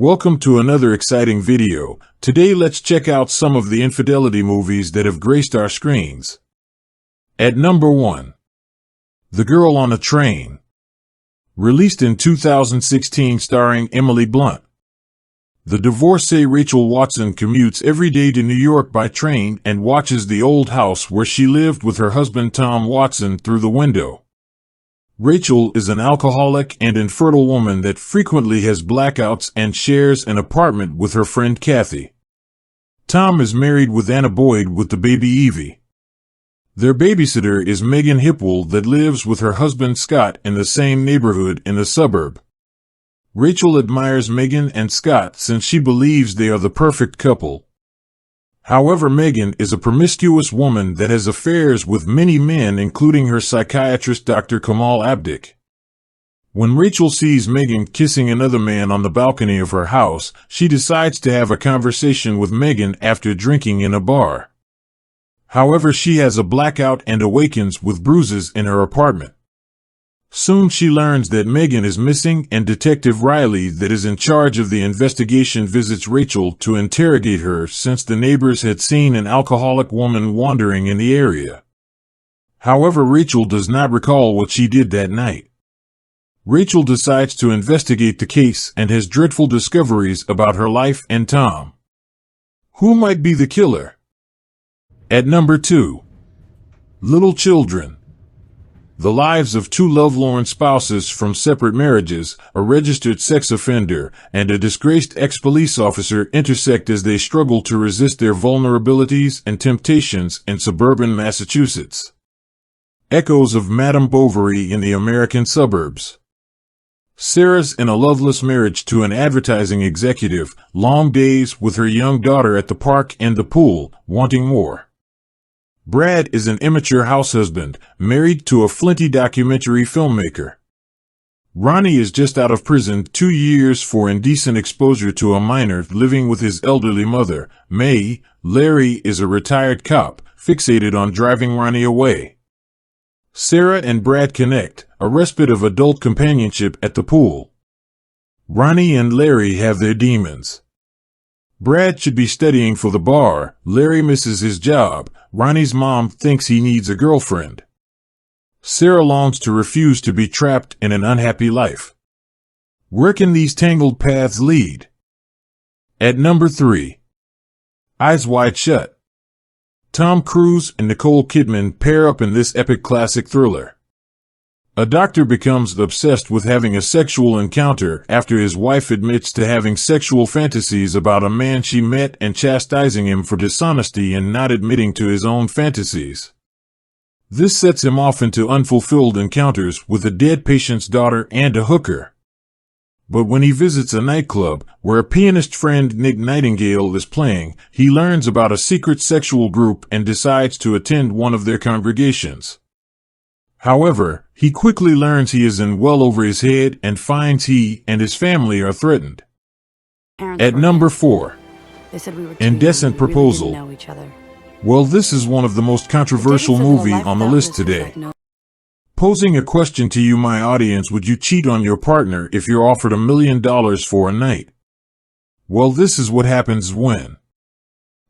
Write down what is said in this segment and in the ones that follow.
Welcome to another exciting video. Today let's check out some of the infidelity movies that have graced our screens. At number 1. The Girl on a Train. Released in 2016 starring Emily Blunt. The divorcee Rachel Watson commutes every day to New York by train and watches the old house where she lived with her husband Tom Watson through the window. Rachel is an alcoholic and infertile woman that frequently has blackouts and shares an apartment with her friend Kathy. Tom is married with Anna Boyd with the baby Evie. Their babysitter is Megan Hipwell that lives with her husband Scott in the same neighborhood in the suburb. Rachel admires Megan and Scott since she believes they are the perfect couple. However, Megan is a promiscuous woman that has affairs with many men, including her psychiatrist Dr. Kamal Abdik. When Rachel sees Megan kissing another man on the balcony of her house, she decides to have a conversation with Megan after drinking in a bar. However, she has a blackout and awakens with bruises in her apartment. Soon she learns that Megan is missing and Detective Riley that is in charge of the investigation visits Rachel to interrogate her since the neighbors had seen an alcoholic woman wandering in the area. However, Rachel does not recall what she did that night. Rachel decides to investigate the case and has dreadful discoveries about her life and Tom. Who might be the killer? At number 2. Little Children. The lives of two lovelorn spouses from separate marriages, a registered sex offender, and a disgraced ex-police officer intersect as they struggle to resist their vulnerabilities and temptations in suburban Massachusetts. Echoes of Madame Bovary in the American suburbs. Sarah's in a loveless marriage to an advertising executive, long days with her young daughter at the park and the pool, wanting more. Brad is an immature house husband, married to a flinty documentary filmmaker. Ronnie is just out of prison 2 years for indecent exposure to a minor living with his elderly mother, May. Larry is a retired cop, fixated on driving Ronnie away. Sarah and Brad connect, a respite of adult companionship at the pool. Ronnie and Larry have their demons. Brad should be studying for the bar, Larry misses his job, Ronnie's mom thinks he needs a girlfriend. Sarah longs to refuse to be trapped in an unhappy life. Where can these tangled paths lead? At number 3. Eyes Wide Shut. Tom Cruise and Nicole Kidman pair up in this epic classic thriller. A doctor becomes obsessed with having a sexual encounter after his wife admits to having sexual fantasies about a man she met and chastising him for dishonesty and not admitting to his own fantasies. This sets him off into unfulfilled encounters with a dead patient's daughter and a hooker. But when he visits a nightclub, where a pianist friend Nick Nightingale is playing, he learns about a secret sexual group and decides to attend one of their congregations. However, he quickly learns he is in well over his head and finds he and his family are threatened. At number 4. Indecent Proposal. Well, this is one of the most controversial movies on the list today. Posing a question to you, my audience: would you cheat on your partner if you're offered $1 million for a night? Well, this is what happens when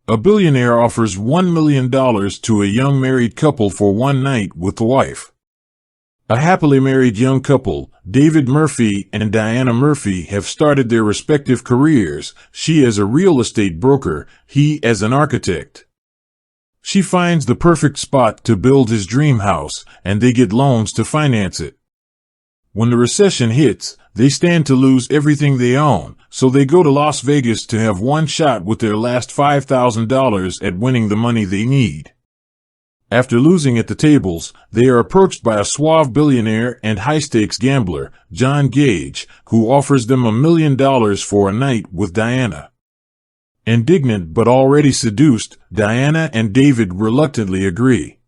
a billionaire offers $1 million to a young married couple for one night with the wife. A happily married young couple, David Murphy and Diana Murphy, have started their respective careers, she as a real estate broker, he as an architect. She finds the perfect spot to build his dream house, and they get loans to finance it. When the recession hits, they stand to lose everything they own, so they go to Las Vegas to have one shot with their last $5,000 at winning the money they need. After losing at the tables, they are approached by a suave billionaire and high-stakes gambler, John Gage, who offers them $1 million for a night with Diana. Indignant but already seduced, Diana and David reluctantly agree.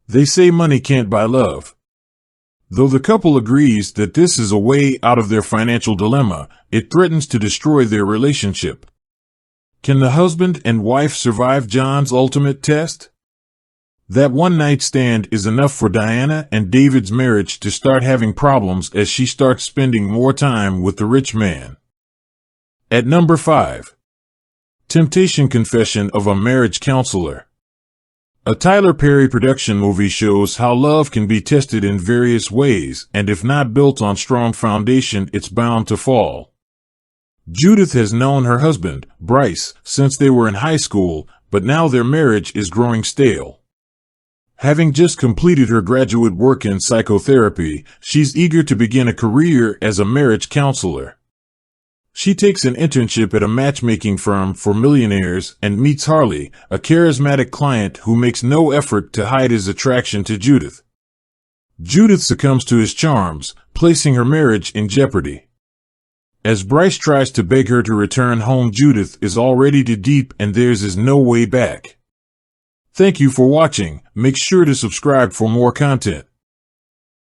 They say money can't buy love. Though the couple agrees that this is a way out of their financial dilemma, it threatens to destroy their relationship. Can the husband and wife survive John's ultimate test? That one-night stand is enough for Diana and David's marriage to start having problems as she starts spending more time with the rich man. At number 5. Temptation Confession of a Marriage Counselor. A Tyler Perry production movie shows how love can be tested in various ways, and if not built on strong foundation, it's bound to fall. Judith has known her husband, Bryce, since they were in high school, but now their marriage is growing stale. Having just completed her graduate work in psychotherapy, she's eager to begin a career as a marriage counselor. She takes an internship at a matchmaking firm for millionaires and meets Harley, a charismatic client who makes no effort to hide his attraction to Judith. Judith succumbs to his charms, placing her marriage in jeopardy. As Bryce tries to beg her to return home, Judith is already too deep and theirs is no way back. Thank you for watching. Make sure to subscribe for more content.